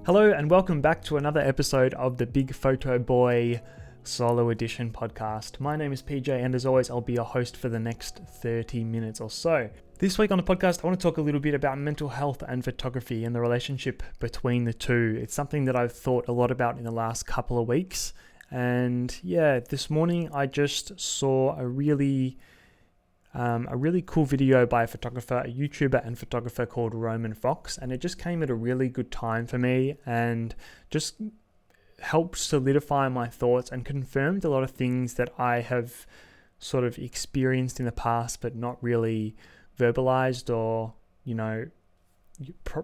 Hello and welcome back to another episode of the Big Photo Boy Solo Edition podcast. My name is PJ and as always I'll be your host for the next 30 minutes or so. This week on the podcast I want to talk a little bit about mental health and photography and the relationship between the two. It's something that I've thought a lot about in the last couple of weeks, and this morning I just saw a really cool video by a photographer, a YouTuber and photographer called Roman Fox, and it just came at a really good time for me and just helped solidify my thoughts and confirmed a lot of things that I have sort of experienced in the past but not really verbalized or,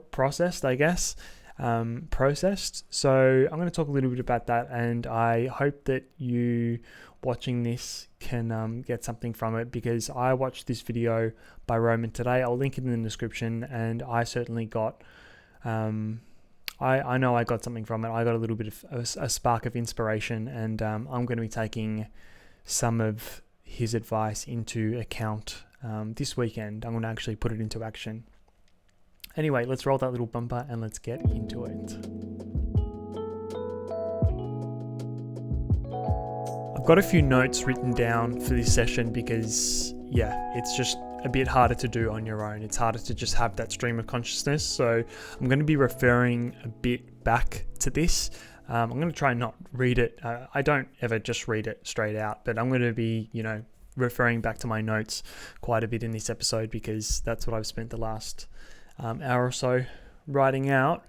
processed, I guess. Processed. So I'm going to talk a little bit about that, and I hope that you watching this can get something from it, because I watched this video by Roman today. I'll link it in the description, and I certainly got I know I got something from it. I got a little bit of a spark of inspiration, and I'm going to be taking some of his advice into account this weekend. I'm going to actually put it into action. Anyway, let's roll that little bumper and let's get into it. I've got a few notes written down for this session because, it's just a bit harder to do on your own. It's harder to just have that stream of consciousness. So I'm going to be referring a bit back to this. I'm going to try and not read it. I don't ever just read it straight out, but I'm going to be, referring back to my notes quite a bit in this episode because that's what I've spent the last hour or so writing out.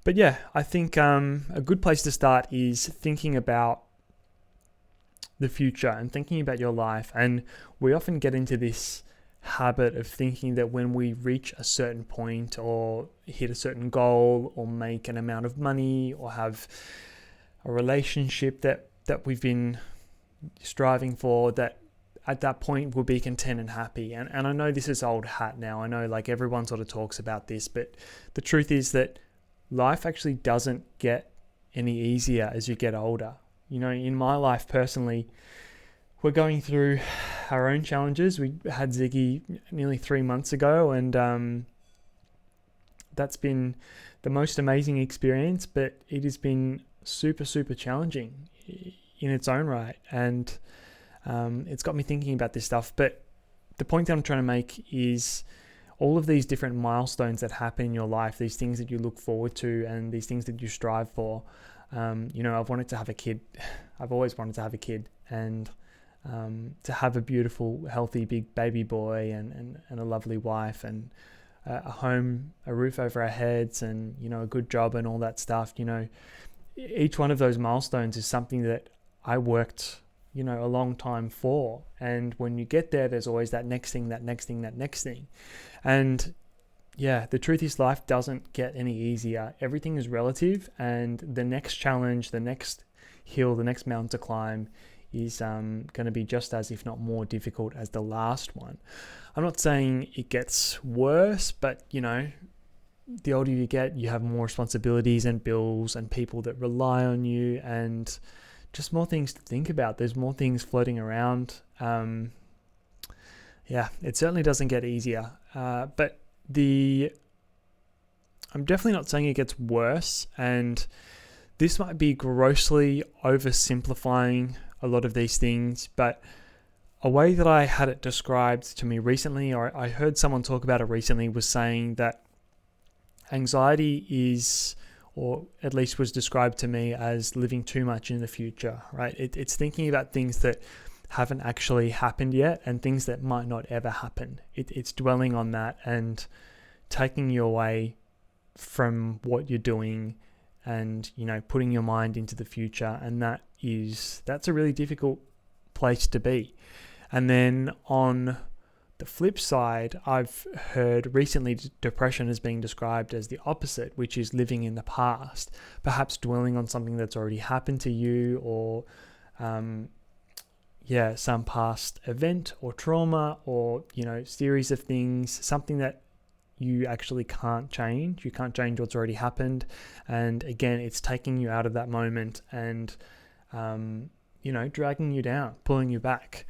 But I think a good place to start is thinking about the future and thinking about your life. And we often get into this habit of thinking that when we reach a certain point or hit a certain goal or make an amount of money or have a relationship that we've been striving for, that at that point we'll be content and happy. And I know this is old hat now. I know like everyone sort of talks about this, but the truth is that life actually doesn't get any easier as you get older. In my life personally, we're going through our own challenges. We had Ziggy nearly 3 months ago, and that's been the most amazing experience, but it has been super, super challenging in its own right. And it's got me thinking about this stuff. But the point that I'm trying to make is all of these different milestones that happen in your life, these things that you look forward to and these things that you strive for. I've wanted to have a kid. I've always wanted to have a kid, and to have a beautiful, healthy, big baby boy and a lovely wife and a home, a roof over our heads, and, a good job and all that stuff. Each one of those milestones is something that I worked, a long time for. And when you get there, there's always that next thing. And the truth is life doesn't get any easier. Everything is relative, and the next challenge, the next hill, the next mountain to climb is going to be just as, if not more difficult as the last one. I'm not saying it gets worse, but the older you get, you have more responsibilities and bills and people that rely on you, and just more things to think about. There's more things floating around. It certainly doesn't get easier. But I'm definitely not saying it gets worse, and this might be grossly oversimplifying a lot of these things, but a way that I had it described to me recently, or I heard someone talk about it recently, was saying that anxiety is, or at least was described to me as, living too much in the future, right? It's thinking about things that haven't actually happened yet and things that might not ever happen. It's dwelling on that and taking you away from what you're doing and, putting your mind into the future. And that's a really difficult place to be. And then on the flip side, I've heard recently depression is being described as the opposite, which is living in the past, perhaps dwelling on something that's already happened to you, or some past event or trauma or, series of things, something that you actually can't change. You can't change what's already happened. And again, it's taking you out of that moment and, dragging you down, pulling you back.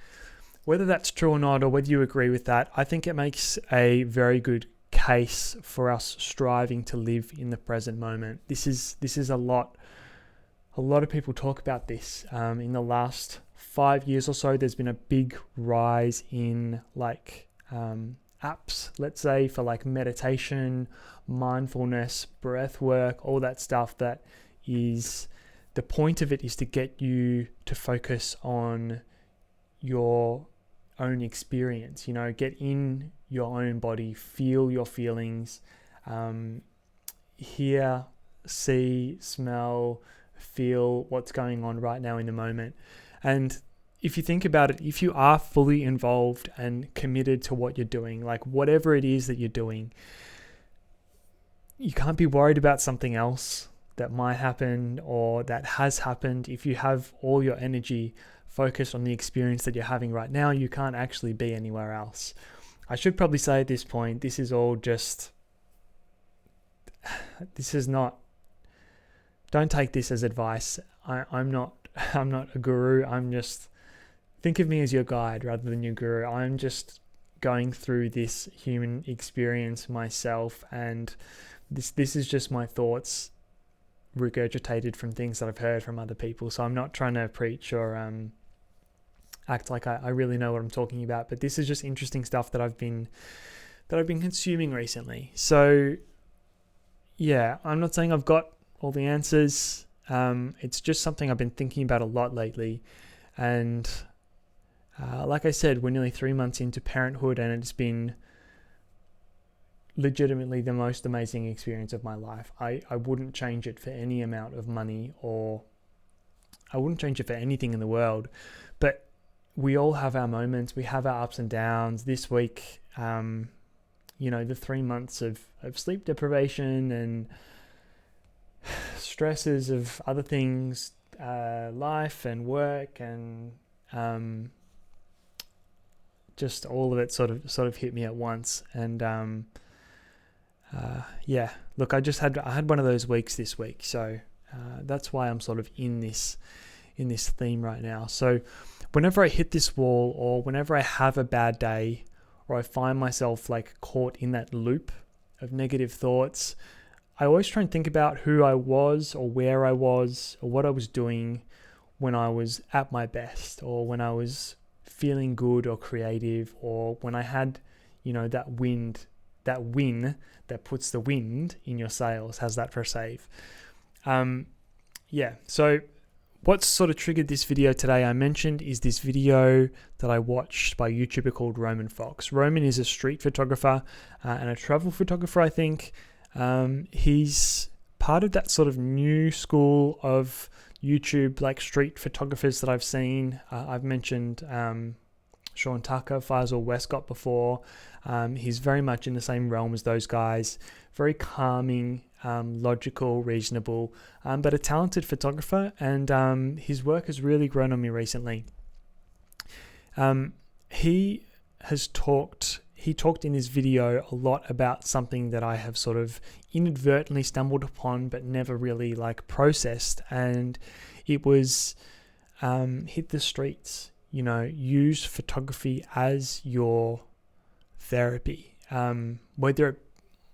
Whether that's true or not, or whether you agree with that, I think it makes a very good case for us striving to live in the present moment. This is a lot of people talk about this. In the last 5 years or so, there's been a big rise in apps, let's say, for meditation, mindfulness, breath work, all that stuff. That is, the point of it is to get you to focus on your own experience, get in your own body, feel your feelings, hear, see, smell, feel what's going on right now in the moment. And if you think about it, if you are fully involved and committed to what you're doing, whatever it is that you're doing, you can't be worried about something else that might happen or that has happened. If you have all your energy focused on the experience that you're having right now, you can't actually be anywhere else. I should probably say at this point, this is not, don't take this as advice. I'm not a guru. Think of me as your guide rather than your guru. I'm just going through this human experience myself, and this is just my thoughts regurgitated from things that I've heard from other people. So I'm not trying to preach or act like I really know what I'm talking about, but this is just interesting stuff that I've been consuming recently. So yeah, I'm not saying I've got all the answers. It's just something I've been thinking about a lot lately. And like I said, we're nearly 3 months into parenthood, and it's been legitimately the most amazing experience of my life. I wouldn't change it for any amount of money, or I wouldn't change it for anything in the world. But we all have our moments. We have our ups and downs. This week, the 3 months of sleep deprivation and stresses of other things, life and work, and just all of it sort of hit me at once. And look, I had one of those weeks this week, so that's why I'm sort of in this theme right now. So whenever I hit this wall, or whenever I have a bad day, or I find myself caught in that loop of negative thoughts, I always try and think about who I was, or where I was, or what I was doing when I was at my best, or when I was feeling good or creative, or when I had, that win that puts the wind in your sails. How's that for a save? So what sort of triggered this video today, I mentioned, is this video that I watched by a YouTuber called Roman Fox. Roman is a street photographer and a travel photographer, I think. He's part of that sort of new school of YouTube, street photographers that I've seen. I've mentioned Sean Tucker, Faisal Westcott before. He's very much in the same realm as those guys. Very calming, logical, reasonable, but a talented photographer. And his work has really grown on me recently. He talked in his video a lot about something that I have sort of inadvertently stumbled upon, but never really processed. And it was hit the streets. Use photography as your therapy.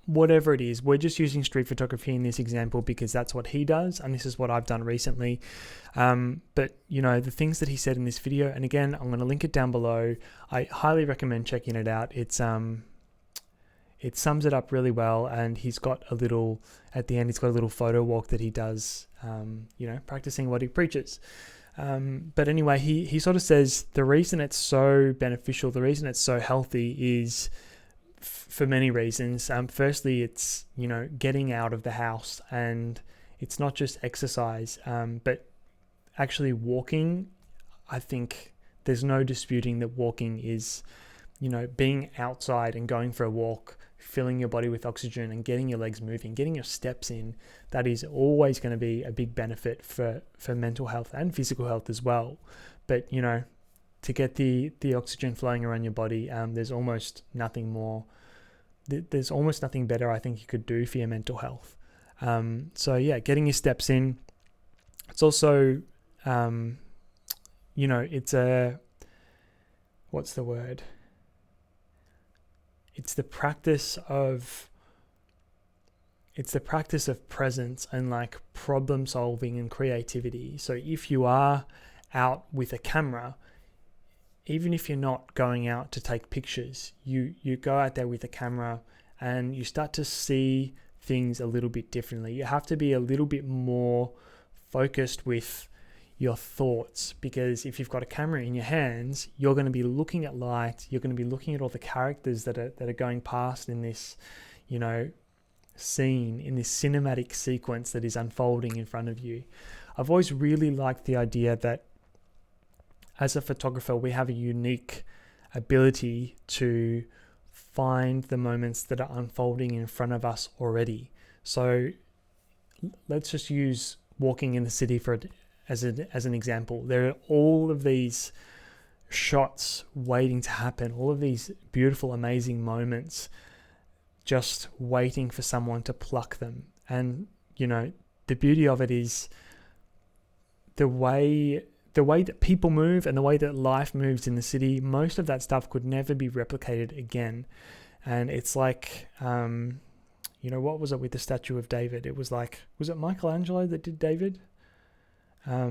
Whatever it is, we're just using street photography in this example because that's what he does, and this is what I've done recently. But the things that he said in this video, and again, I'm going to link it down below. I highly recommend checking it out. It sums it up really well, and he's got a little photo walk that he does, practicing what he preaches. But anyway, he sort of says the reason it's so beneficial, the reason it's so healthy is for many reasons. Firstly, it's, getting out of the house, and it's not just exercise, but actually walking. I think there's no disputing that walking is, being outside and going for a walk, filling your body with oxygen and getting your legs moving, getting your steps in. That is always going to be a big benefit for mental health and physical health as well. But, to get the oxygen flowing around your body, there's almost nothing more there's almost nothing better I think you could do for your mental health. So yeah, getting your steps in. It's also, it's what's the word? It's the practice of presence and like problem solving and creativity. So if you are out with a camera, even if you're not going out to take pictures, you go out there with a camera and you start to see things a little bit differently. You have to be a little bit more focused with your thoughts, because if you've got a camera in your hands, you're going to be looking at light, you're going to be looking at all the characters that are going past in this, scene, in this cinematic sequence that is unfolding in front of you. I've always really liked the idea that as a photographer, we have a unique ability to find the moments that are unfolding in front of us already. So let's just use walking in the city as an example. There are all of these shots waiting to happen, all of these beautiful, amazing moments just waiting for someone to pluck them. And, the beauty of it is the way that people move and the way that life moves in the city, most of that stuff could never be replicated again. And it's like, what was it with the statue of David? It was it Michelangelo that did David? I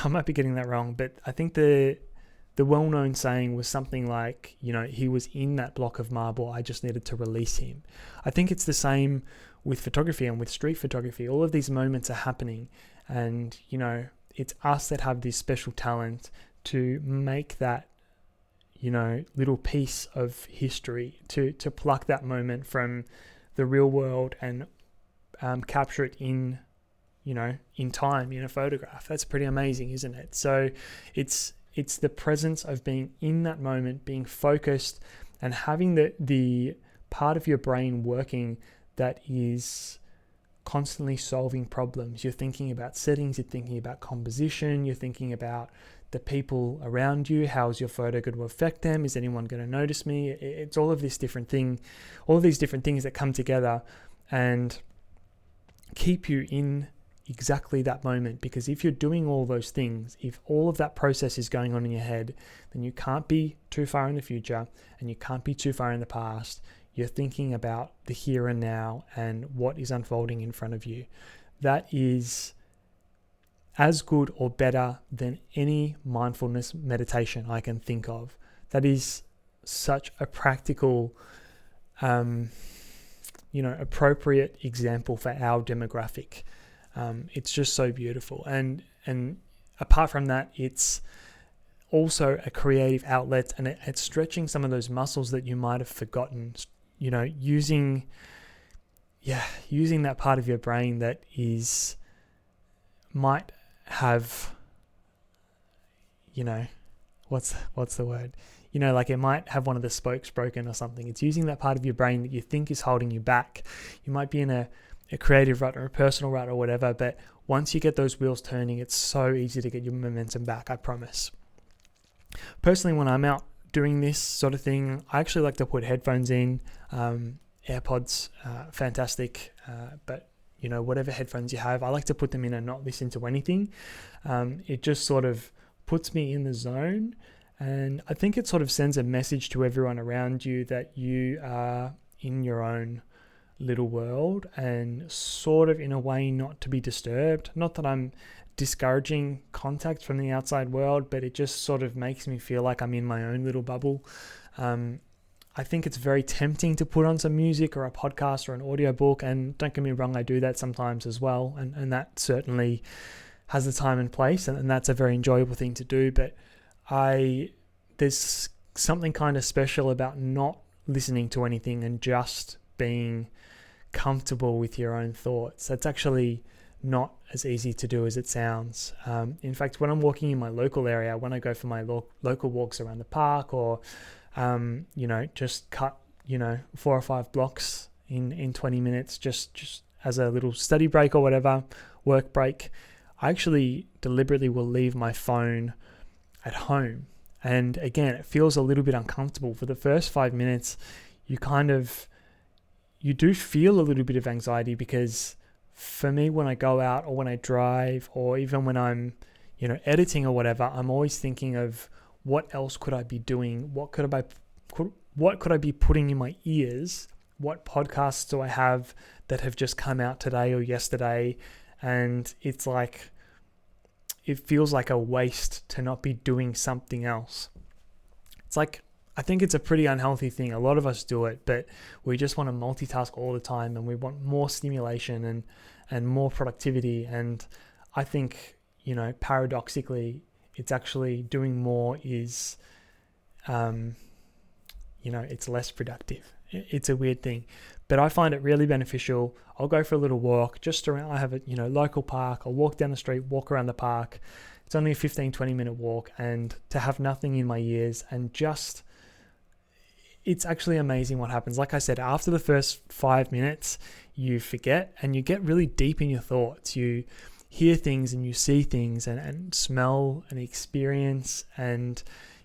might be getting that wrong, but I think the well-known saying was something like, he was in that block of marble, I just needed to release him. I think it's the same with photography and with street photography. All of these moments are happening, and, it's us that have this special talent to make that, little piece of history, to pluck that moment from the real world and capture it in time, in a photograph. That's pretty amazing, isn't it? So it's the presence of being in that moment, being focused, and having the part of your brain working that is constantly solving problems. You're thinking about settings, you're thinking about composition, you're thinking about the people around you. How is your photo going to affect them? Is anyone going to notice me? It's all of these different things that come together and keep you in exactly that moment. Because if you're doing all those things, if all of that process is going on in your head, then you can't be too far in the future and you can't be too far in the past. You're thinking about the here and now and what is unfolding in front of you. That is as good or better than any mindfulness meditation I can think of. That is such a practical, appropriate example for our demographic. It's just so beautiful. And apart from that, it's also a creative outlet, and it's stretching some of those muscles that you might have forgotten, using that part of your brain that might have, what's the word? Like it might have one of the spokes broken or something. It's using that part of your brain that you think is holding you back. You might be in a creative rut or a personal rut or whatever, but once you get those wheels turning, it's so easy to get your momentum back, I promise. Personally, when I'm out doing this sort of thing, I actually like to put headphones in, AirPods, fantastic, but whatever headphones you have, I like to put them in and not listen to anything. It just sort of puts me in the zone, and I think it sort of sends a message to everyone around you that you are in your own little world and sort of in a way not to be disturbed. Not that I'm discouraging contact from the outside world, but it just sort of makes me feel like I'm in my own little bubble. I think it's very tempting to put on some music or a podcast or an audiobook, and don't get me wrong, I do that sometimes as well, and that certainly has a time and place, and that's a very enjoyable thing to do. But there's something kind of special about not listening to anything and just being comfortable with your own thoughts. That's actually not as easy to do as it sounds. In fact, when I'm walking in my local area, when I go for my local walks around the park, or just cut 4 or 5 blocks in 20 minutes, just as a little study break or whatever, work break, I actually deliberately will leave my phone at home. And again, it feels a little bit uncomfortable. For the first 5 minutes, you kind of you do feel a little bit of anxiety, because for me, when I go out or when I drive or even when I'm, editing or whatever, I'm always thinking of what else could I be doing? What could I be putting in my ears? What podcasts do I have that have just come out today or yesterday? And it's like, it feels like a waste to not be doing something else. It's like, I think it's a pretty unhealthy thing. A lot of us do it, but we just want to multitask all the time, and we want more stimulation and more productivity. And I think, paradoxically, it's actually doing more is, it's less productive. It's a weird thing, but I find it really beneficial. I'll go for a little walk just around. I have a, local park. I'll walk down the street, walk around the park. It's only a 15-20 minute walk, and to have nothing in my ears and just, it's actually amazing what happens. Like I said, after the first 5 minutes, you forget and you get really deep in your thoughts. You hear things and you see things and smell and experience, and,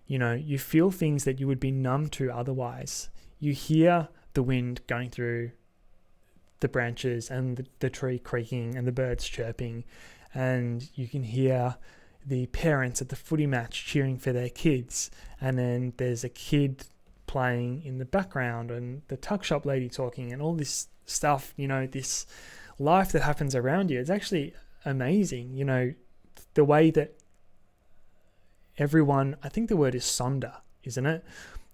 you feel things that you would be numb to otherwise. You hear the wind going through the branches and the tree creaking and the birds chirping, and you can hear the parents at the footy match cheering for their kids, and then there's a kid playing in the background and the tuck shop lady talking and all this stuff, this life that happens around you. It's actually amazing, the way that everyone, I think the word is sonder, isn't it?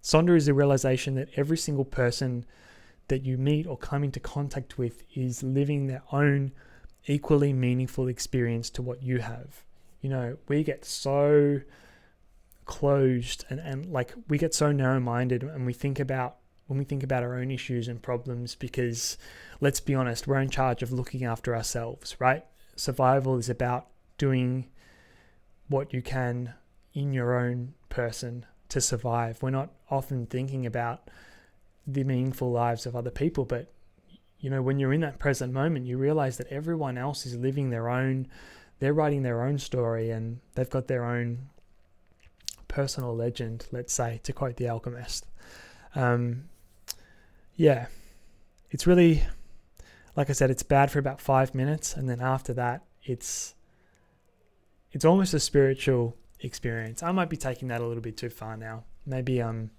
Sonder is the realization that every single person that you meet or come into contact with is living their own equally meaningful experience to what you have. We get so closed and like we get so narrow-minded, and when we think about our own issues and problems, because let's be honest, we're in charge of looking after ourselves, right? Survival is about doing what you can in your own person to survive. We're not often thinking about the meaningful lives of other people, but when you're in that present moment, you realize that everyone else is living they're writing their own story, and they've got their own personal legend, let's say, to quote The Alchemist. It's really, like I said, it's bad for about 5 minutes, and then after that, it's almost a spiritual experience. I might be taking that a little bit too far now. Maybe I'm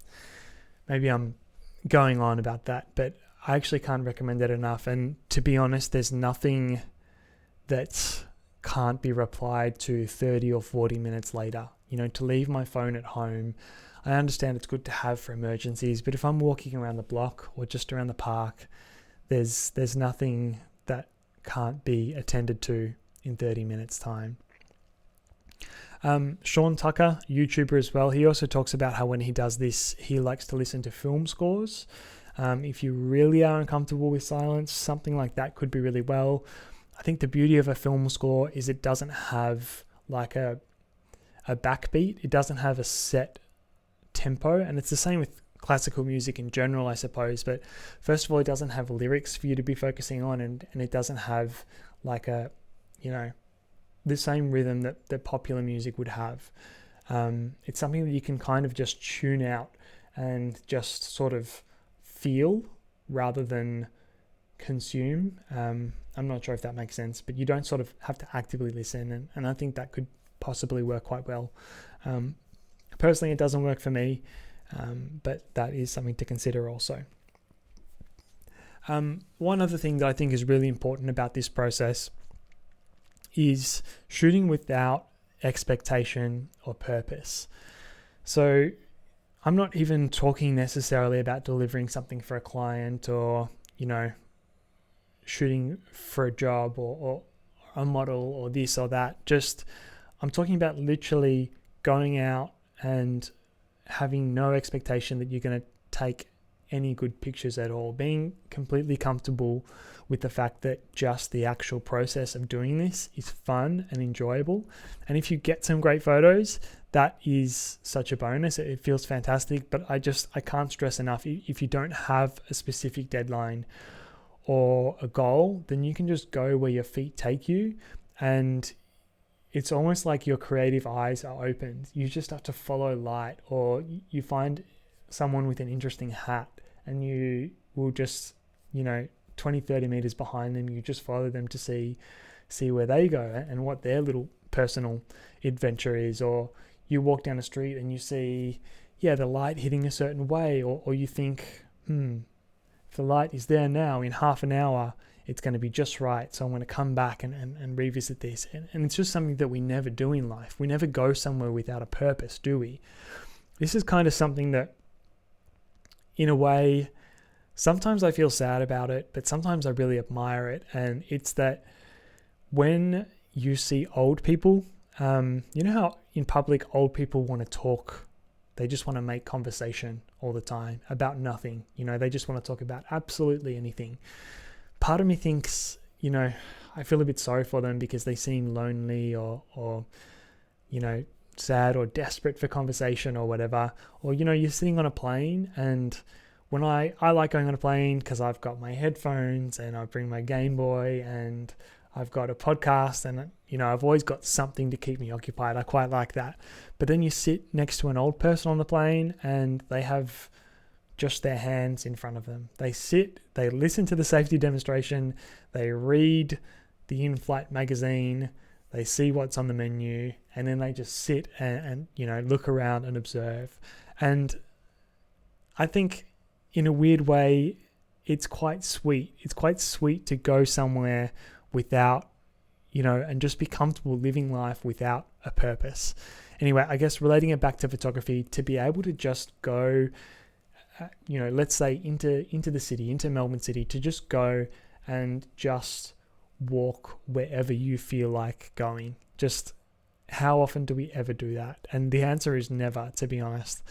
going on about that, but I actually can't recommend it enough. And to be honest, there's nothing that can't be replied to 30 or 40 minutes later. To leave my phone at home, I understand it's good to have for emergencies, but if I'm walking around the block or just around the park, there's nothing that can't be attended to in 30 minutes time. Sean Tucker, YouTuber as well, he also talks about how when he does this, he likes to listen to film scores. If you really are uncomfortable with silence, something like that could be really well. I think the beauty of a film score is it doesn't have like a backbeat. It doesn't have a set tempo, and it's the same with classical music in general, I suppose. But first of all, it doesn't have lyrics for you to be focusing on, and it doesn't have like a, the same rhythm that popular music would have. It's something that you can kind of just tune out and just sort of feel rather than consume. I'm not sure if that makes sense, but you don't sort of have to actively listen, and I think that could possibly work quite well. Personally, it doesn't work for me, but that is something to consider also. One other thing that I think is really important about this process is shooting without expectation or purpose. So I'm not even talking necessarily about delivering something for a client or, shooting for a job or a model or this or that. Just, I'm talking about literally going out and having no expectation that you're going to take any good pictures at all, being completely comfortable with the fact that just the actual process of doing this is fun and enjoyable. And if you get some great photos, that is such a bonus. It feels fantastic, but I can't stress enough, if you don't have a specific deadline or a goal, then you can just go where your feet take you, and it's almost like your creative eyes are opened. You just have to follow light, or you find someone with an interesting hat and you will just, 20, 30 meters behind them. You just follow them to see where they go and what their little personal adventure is. Or you walk down the street and you see, the light hitting a certain way, or you think, if the light is there now, in half an hour, it's going to be just right. So I'm going to come back and revisit this. And it's just something that we never do in life. We never go somewhere without a purpose, do we? This is kind of something that, in a way, sometimes I feel sad about it, but sometimes I really admire it. And it's that when you see old people, you know how in public old people want to talk, they just want to make conversation all the time about nothing. They just want to talk about absolutely anything. Part of me thinks, I feel a bit sorry for them because they seem lonely or sad or desperate for conversation or whatever. Or, you're sitting on a plane, and when I like going on a plane because I've got my headphones and I bring my Game Boy and I've got a podcast and, I've always got something to keep me occupied. I quite like that. But then you sit next to an old person on the plane and they have just their hands in front of them. They sit, they listen to the safety demonstration, they read the in-flight magazine, they see what's on the menu, and then they just sit and look around and observe. And I think in a weird way, it's quite sweet. It's quite sweet to go somewhere without, and just be comfortable living life without a purpose. Anyway, I guess relating it back to photography, to be able to just go, let's say into the city, into Melbourne City, to just go and just walk wherever you feel like going. Just how often do we ever do that? And the answer is never, to be honest.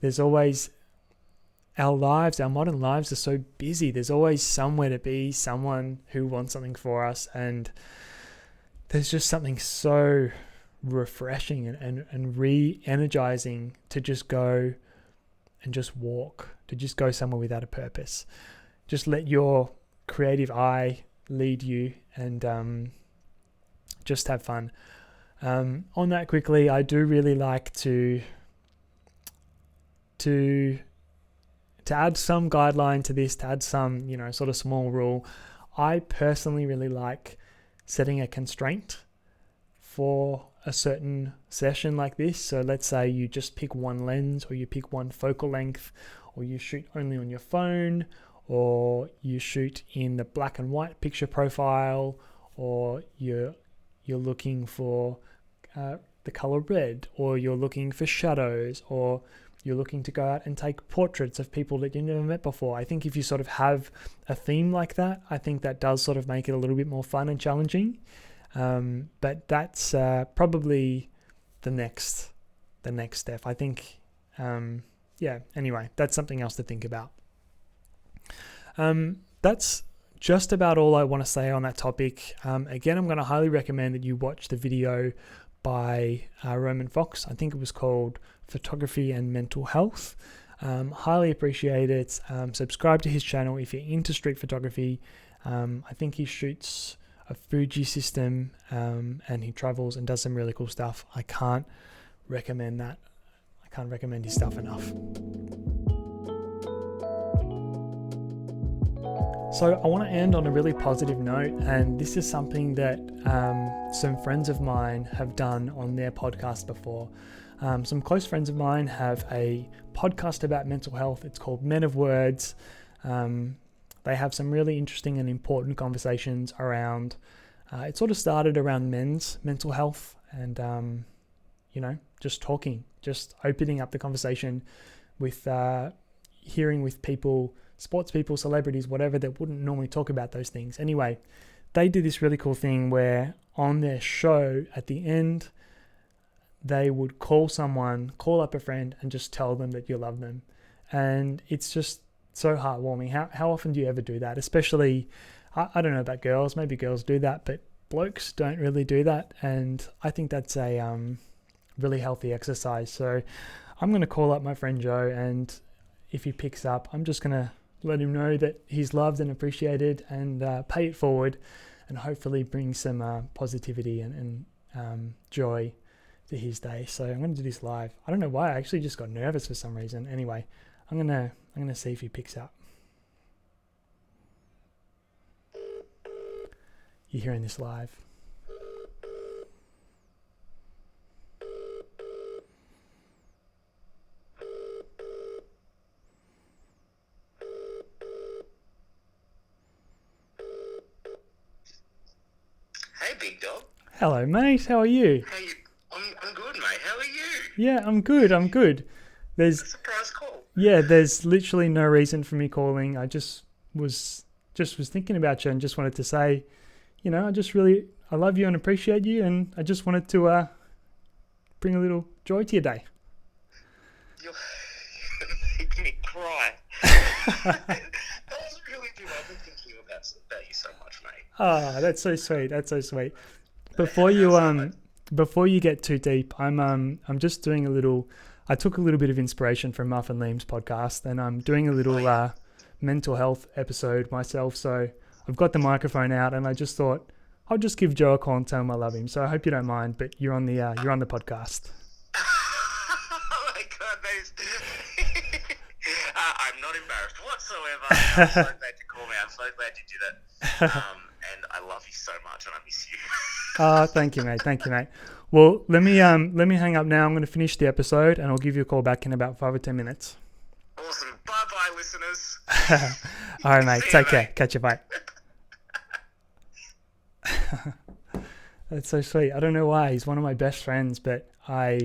There's always, our modern lives are so busy. There's always somewhere to be, someone who wants something for us. And there's just something so refreshing and re-energizing to just go and just walk, to just go somewhere without a purpose. Just let your creative eye lead you and just have fun. On that quickly, I do really like to add some guideline to this, to add some, sort of small rule. I personally really like setting a constraint for a certain session like this. So let's say you just pick one lens, or you pick one focal length, or you shoot only on your phone, or you shoot in the black and white picture profile, or you're looking for the color red, or you're looking for shadows, or you're looking to go out and take portraits of people that you've never met before. I think if you sort of have a theme like that, I think that does sort of make it a little bit more fun and challenging. But that's probably the next step. I think, anyway, that's something else to think about. That's just about all I want to say on that topic. Again, I'm going to highly recommend that you watch the video by Roman Fox. I think it was called Photography and Mental Health. Highly appreciate it. Subscribe to his channel if you're into street photography. I think he shoots a Fuji system and he travels and does some really cool stuff. I can't recommend that. I can't recommend his stuff enough. So I want to end on a really positive note, and this is something that some friends of mine have done on their podcast before. Some close friends of mine have a podcast about mental health. It's called Men of Words. They have some really interesting and important conversations around, it sort of started around men's mental health and, just talking, just opening up the conversation with hearing with people, sports people, celebrities, whatever, that wouldn't normally talk about those things. Anyway, they did this really cool thing where on their show at the end, they would call up a friend and just tell them that you love them. And it's just so heartwarming. How often do you ever do that? Especially, I don't know about girls, maybe girls do that, but blokes don't really do that. And I think that's a really healthy exercise. So I'm going to call up my friend Joe, and if he picks up, I'm just going to let him know that he's loved and appreciated, and pay it forward, and hopefully bring some positivity and joy to his day. So I'm going to do this live. I don't know why, I actually just got nervous for some reason. Anyway, I'm gonna see if he picks up. you're hearing this live. Hey, big dog. Hello, mate. How are you? Hey, I'm good, mate. How are you? Yeah, I'm good. There's Surprise call. there's literally no reason for me calling. I just was thinking about you and just wanted to say, I love you and appreciate you, and I just wanted to bring a little joy to your day. You're making me cry. That was really good. I've been thinking about you so much, mate. Ah, that's so sweet. That's so sweet. Before you get too deep, I'm just doing a little. I took a little bit of inspiration from Muff and Liam's podcast, and I'm doing a little mental health episode myself. So I've got the microphone out, and I just thought I'll just give Joe a call and tell him I love him. So I hope you don't mind, but you're on the podcast. Oh my God, I'm not embarrassed whatsoever. I'm so glad you called me. I'm so glad you did it. And I love you so much, and I miss you. Thank you, mate. Well, let me hang up now. I'm going to finish the episode, and I'll give you a call back in about 5 or 10 minutes. Awesome. Bye-bye, listeners. All right, mate. Take care. Catch you, bye. That's so sweet. I don't know why. He's one of my best friends, but for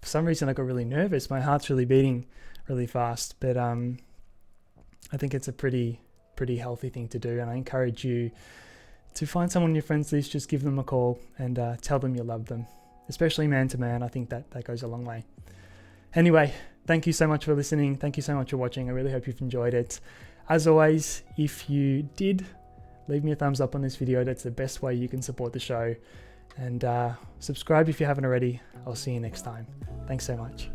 some reason I got really nervous. My heart's really beating really fast, but I think it's a pretty healthy thing to do, and I encourage you to find someone on your friends list. Just give them a call and tell them you love them, especially man to man. I think that goes a long way. Anyway, thank you so much for listening. Thank you so much for watching. I really hope you've enjoyed it. As always, if you did, leave me a thumbs up on this video. That's the best way you can support the show. And subscribe if you haven't already. I'll see you next time. Thanks so much.